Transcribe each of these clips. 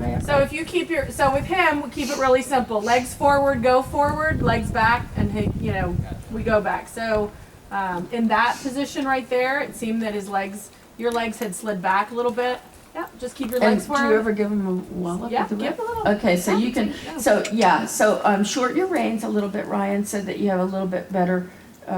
anybody else? So if you keep so with him, we keep it really simple. Legs forward, go forward, legs back, and we go back. So in that position right there, it seemed that your legs had slid back a little bit. Yeah, just keep your legs forward. Do you ever give him a wallop? Yeah, with the give whip? a little. Okay, so you can, yeah. so shorten your reins a little bit, Ryan, so that you have a little bit better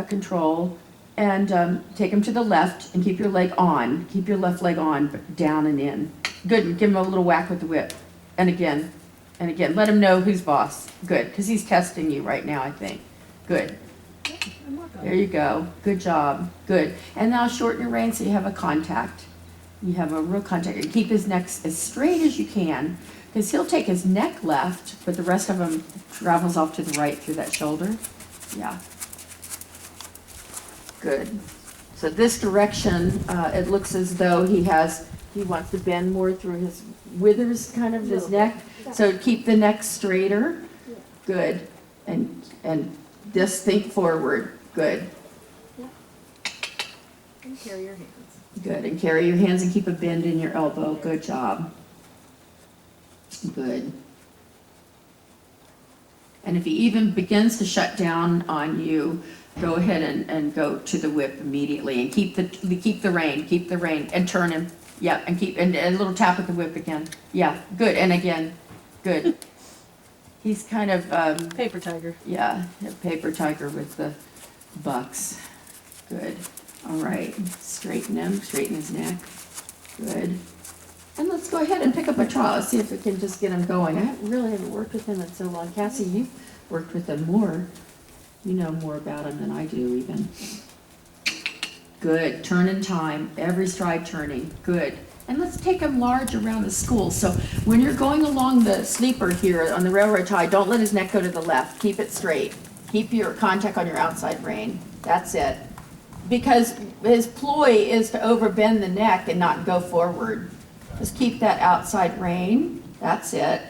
control. And take him to the left and keep your leg on. Keep your left leg on, but down and in. Good, give him a little whack with the whip. And again, let him know who's boss. Good, because he's testing you right now, I think. Good. There you go. Good job. Good. And now shorten your reins so you have a contact. You have a real contact. And keep his neck as straight as you can, because he'll take his neck left, but the rest of him travels off to the right through that shoulder. Yeah. Good. So this direction, it looks as though he wants to bend more through his withers, kind of his neck. So keep the neck straighter. Good. And just think forward. Good. And carry your hands. Good. And carry your hands and keep a bend in your elbow. Good job. Good. And if he even begins to shut down on you, go ahead and go to the whip immediately and keep the rein, and turn him. Yeah, and a little tap with the whip again. Yeah, good. And again, good. He's kind of paper tiger. Yeah, a paper tiger with the bucks. Good. All right. Straighten his neck. Good. And let's go ahead and pick up a trot. Let's see if we can just get him going. I haven't worked with him in so long. Cassie, you've worked with him more. You know more about him than I do even. Good. Turn in time. Every stride turning. Good. And let's take him large around the school. So when you're going along the sleeper here on the railroad tie, don't let his neck go to the left. Keep it straight. Keep your contact on your outside rein. That's it. Because his ploy is to overbend the neck and not go forward. Just keep that outside rein. That's it.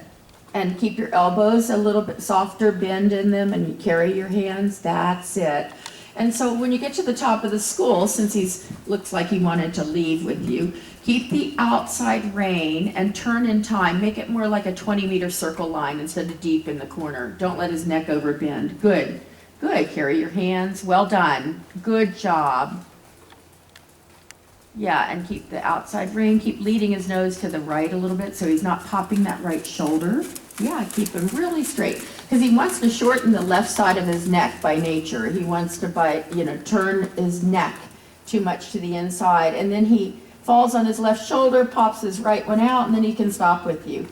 And keep your elbows a little bit softer, bend in them, and you carry your hands. That's it. And so when you get to the top of the school, since looks like he wanted to leave with you, keep the outside rein and turn in time. Make it more like a 20-meter circle line instead of deep in the corner. Don't let his neck overbend. Good. Good. Carry your hands. Well done. Good job. Yeah, and keep the outside rein. Keep leading his nose to the right a little bit so he's not popping that right shoulder. Yeah, keep him really straight. Because he wants to shorten the left side of his neck by nature. He wants to, turn his neck too much to the inside. And then he falls on his left shoulder, pops his right one out, and then he can stop with you.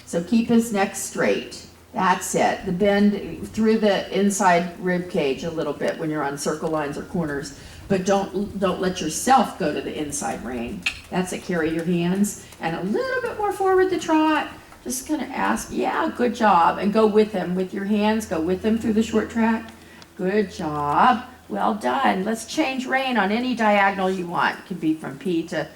So keep his neck straight. That's it. The bend through the inside rib cage a little bit when you're on circle lines or corners. But don't let yourself go to the inside rein. That's it. Carry your hands. And a little bit more forward the trot. Just kind of ask, yeah, good job. And go with him with your hands. Go with him through the short track. Good job. Well done. Let's change rein on any diagonal you want. It could be from P to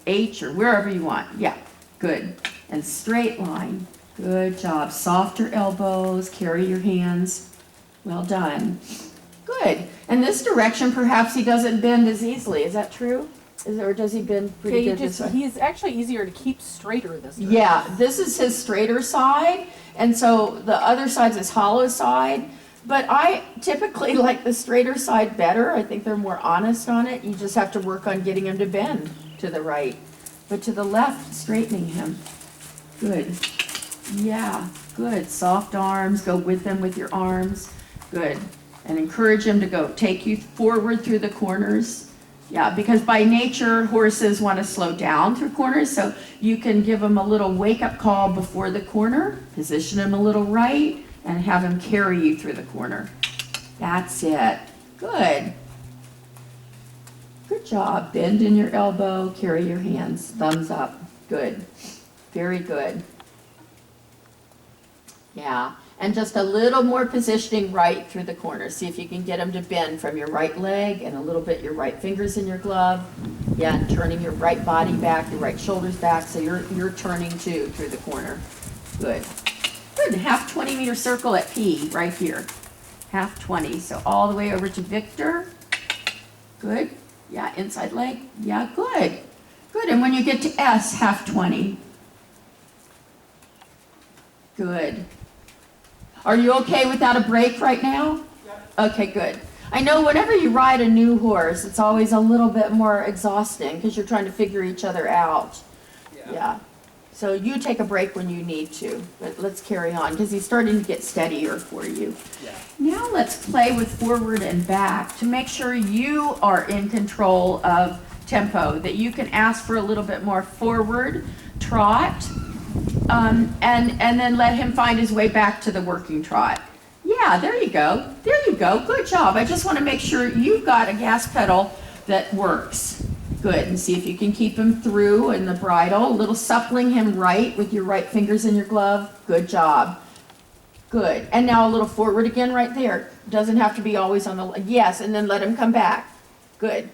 H or wherever you want. Yeah, good. And straight line. Good job. Softer elbows. Carry your hands. Well done. Good. And this direction, perhaps he doesn't bend as easily. Is that true? Or does he bend pretty good this way? He's actually easier to keep straighter this direction. Yeah, this is his straighter side, and so the other side's his hollow side. But I typically like the straighter side better. I think they're more honest on it. You just have to work on getting him to bend to the right. But to the left, straightening him. Good. Yeah, good. Soft arms. Go with them with your arms. Good. And encourage him to go. Take you forward through the corners. Yeah, because by nature, horses want to slow down through corners, so you can give them a little wake-up call before the corner, position him a little right, and have him carry you through the corner. That's it. Good. Good job. Bend in your elbow, carry your hands, thumbs up. Good. Very good. Yeah. And just a little more positioning right through the corner. See if you can get him to bend from your right leg and a little bit your right fingers in your glove. Yeah, and turning your right body back, your right shoulders back, so you're turning too through the corner. Good. Good. Half 20-meter circle at P right here. Half 20. So all the way over to Victor. Good. Yeah, inside leg. Yeah, good. Good. And when you get to S, half 20. Good. Are you okay without a break right now? Okay, good. I know whenever you ride a new horse, it's always a little bit more exhausting because you're trying to figure each other out. Yeah. So you take a break when you need to, but let's carry on because he's starting to get steadier for you. Yeah. Now let's play with forward and back to make sure you are in control of tempo, that you can ask for a little bit more forward, trot, and then let him find his way back to the working trot. Yeah, there you go. There you go. Good job. I just want to make sure you've got a gas pedal that works. Good. And see if you can keep him through in the bridle. A little suppling him right with your right fingers in your glove. Good job. Good. And now a little forward again right there. Doesn't have to be always on the, yes, and then let him come back. Good.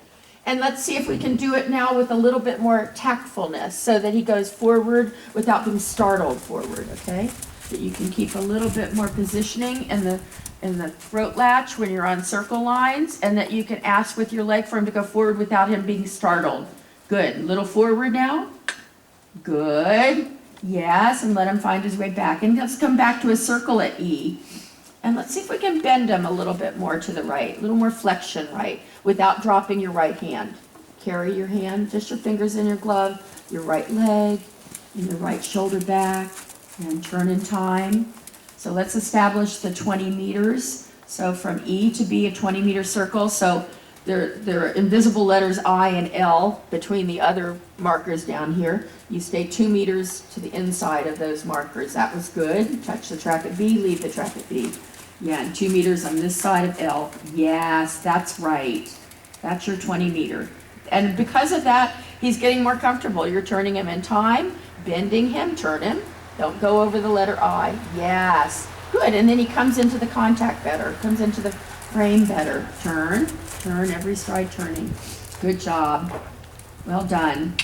And let's see if we can do it now with a little bit more tactfulness so that he goes forward without being startled forward, okay? That you can keep a little bit more positioning in the throat latch when you're on circle lines, and that you can ask with your leg for him to go forward without him being startled. Good. A little forward now. Good. Yes, and let him find his way back. And let's come back to a circle at E. And let's see if we can bend him a little bit more to the right, a little more flexion right, without dropping your right hand. Carry your hand, just your fingers in your glove, your right leg, and your right shoulder back, and turn in time. So let's establish the 20 meters. So from E to B, a 20-meter circle. So there are invisible letters I and L between the other markers down here. You stay 2 meters to the inside of those markers. That was good. Touch the track at B, leave the track at B. Yeah, and 2 meters on this side of L. Yes, that's right. That's your 20 meter. And because of that, he's getting more comfortable. You're turning him in time, bending him, turn him. Don't go over the letter I. Yes. Good. And then he comes into the contact better, comes into the frame better. Turn, turn, every stride turning. Good job. Well done.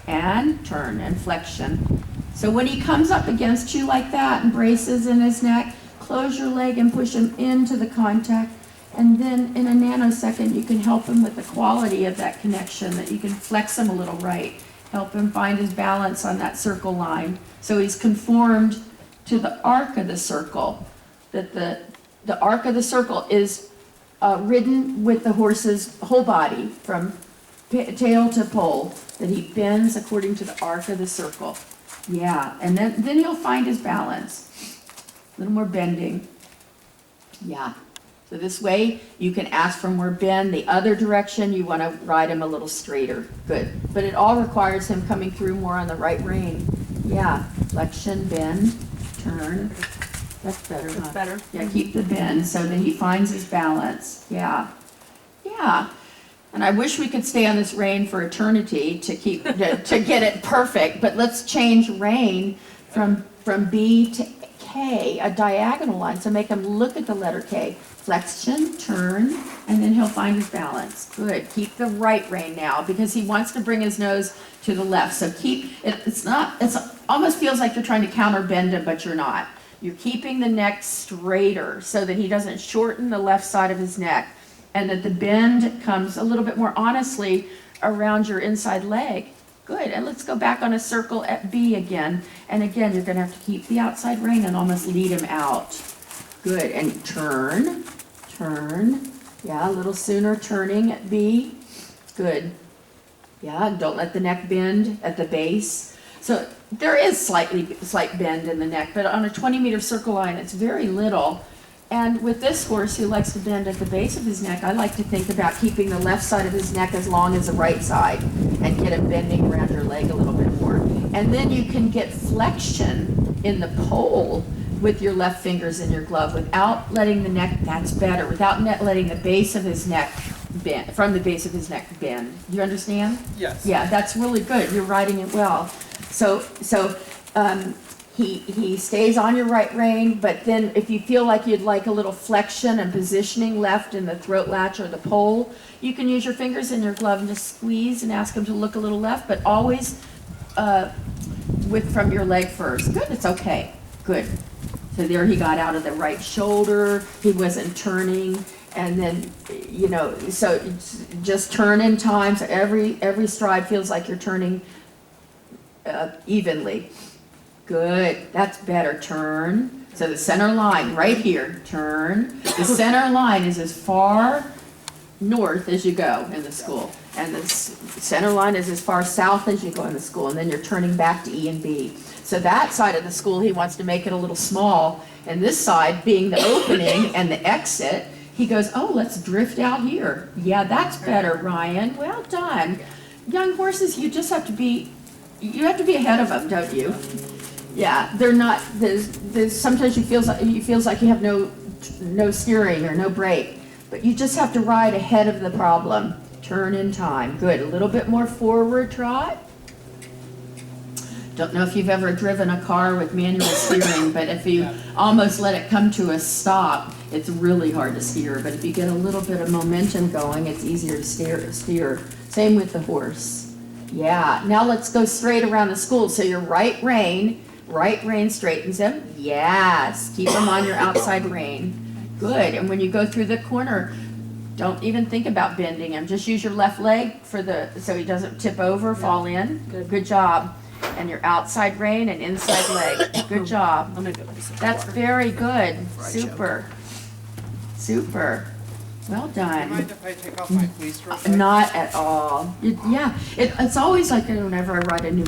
And turn and flexion. So when he comes up against you like that and braces in his neck, close your leg and push him into the contact. And then in a nanosecond, you can help him with the quality of that connection, that you can flex him a little right. Help him find his balance on that circle line. So he's conformed to the arc of the circle. That the arc of the circle is ridden with the horse's whole body from tail to pole. That he bends according to the arc of the circle. Yeah, and then he'll find his balance. A little more bending. Yeah. So this way, you can ask for more bend. The other direction, you want to ride him a little straighter. Good. But it all requires him coming through more on the right rein. Yeah. Flexion, bend, turn. That's better, huh? That's better. Yeah, keep the bend so that he finds his balance. Yeah. Yeah. And I wish we could stay on this rein for eternity to get it perfect. But let's change rein from B to K, a diagonal line. So make him look at the letter K. Flexion, turn, and then he'll find his balance. Good. Keep the right rein now because he wants to bring his nose to the left. So keep it. It's almost feels like you're trying to counter bend him, but you're not. You're keeping the neck straighter so that he doesn't shorten the left side of his neck, and that the bend comes a little bit more honestly around your inside leg. Good. And let's go back on a circle at B again. And again, you're going to have to keep the outside rein and almost lead him out. Good. And turn, turn. Yeah, a little sooner turning at B. Good. Yeah, don't let the neck bend at the base. So there is slight bend in the neck, but on a 20-meter circle line, it's very little. And with this horse who likes to bend at the base of his neck, I like to think about keeping the left side of his neck as long as the right side and get him bending around your leg a little bit more. And then you can get flexion in the pole with your left fingers in your glove without letting the neck, that's better, without letting the base of his neck bend, from the base of his neck bend. Do you understand? Yes. Yeah, that's really good. You're riding it well. He stays on your right rein, but then if you feel like you'd like a little flexion and positioning left in the throat latch or the pole, you can use your fingers in your glove and just squeeze and ask him to look a little left, but always from your leg first. Good, it's okay. Good. So there he got out of the right shoulder. He wasn't turning. And then, so just turn in time. So every stride feels like you're turning evenly. Good, that's better, turn. So the center line, right here, turn. The center line is as far north as you go in the school. And the center line is as far south as you go in the school, and then you're turning back to E and B. So that side of the school, he wants to make it a little small, and this side being the opening and the exit, he goes, oh, let's drift out here. Yeah, that's better, Ryan, well done. Young horses, you just have to be, you have to be ahead of them, don't you? Yeah, they're not, there's sometimes you feels like you have no steering or no brake, but you just have to ride ahead of the problem. Turn in time, good, a little bit more forward, Trot. Don't know if you've ever driven a car with manual steering, but if you almost let it come to a stop, it's really hard to steer, but if you get a little bit of momentum going, it's easier to steer. Same with the horse. Yeah, now let's go straight around the school. So your right rein straightens him. Yes, keep him on your outside rein. Good, and when you go through the corner, don't even think about bending him. Just use your left leg so he doesn't tip over, fall in. Good job. And your outside rein and inside leg. Good job. I'm gonna go with this. That's very good. Super. Super. Well Do you done. mind if I take off my fleece real quick? Not at all. Yeah, it's always like whenever I ride a new